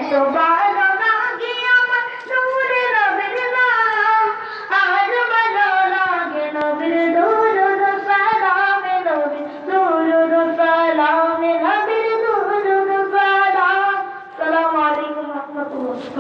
এত ভালো লাগে আমার নূরে নবীর নাম আর ভালো লাগে নবীর দুরূদ সালামে নবীর দুরূদ সালামে নবীর দুরূদ সালাম আসসালামু আলাইকুম ওয়া রাহমাতুল্লাহ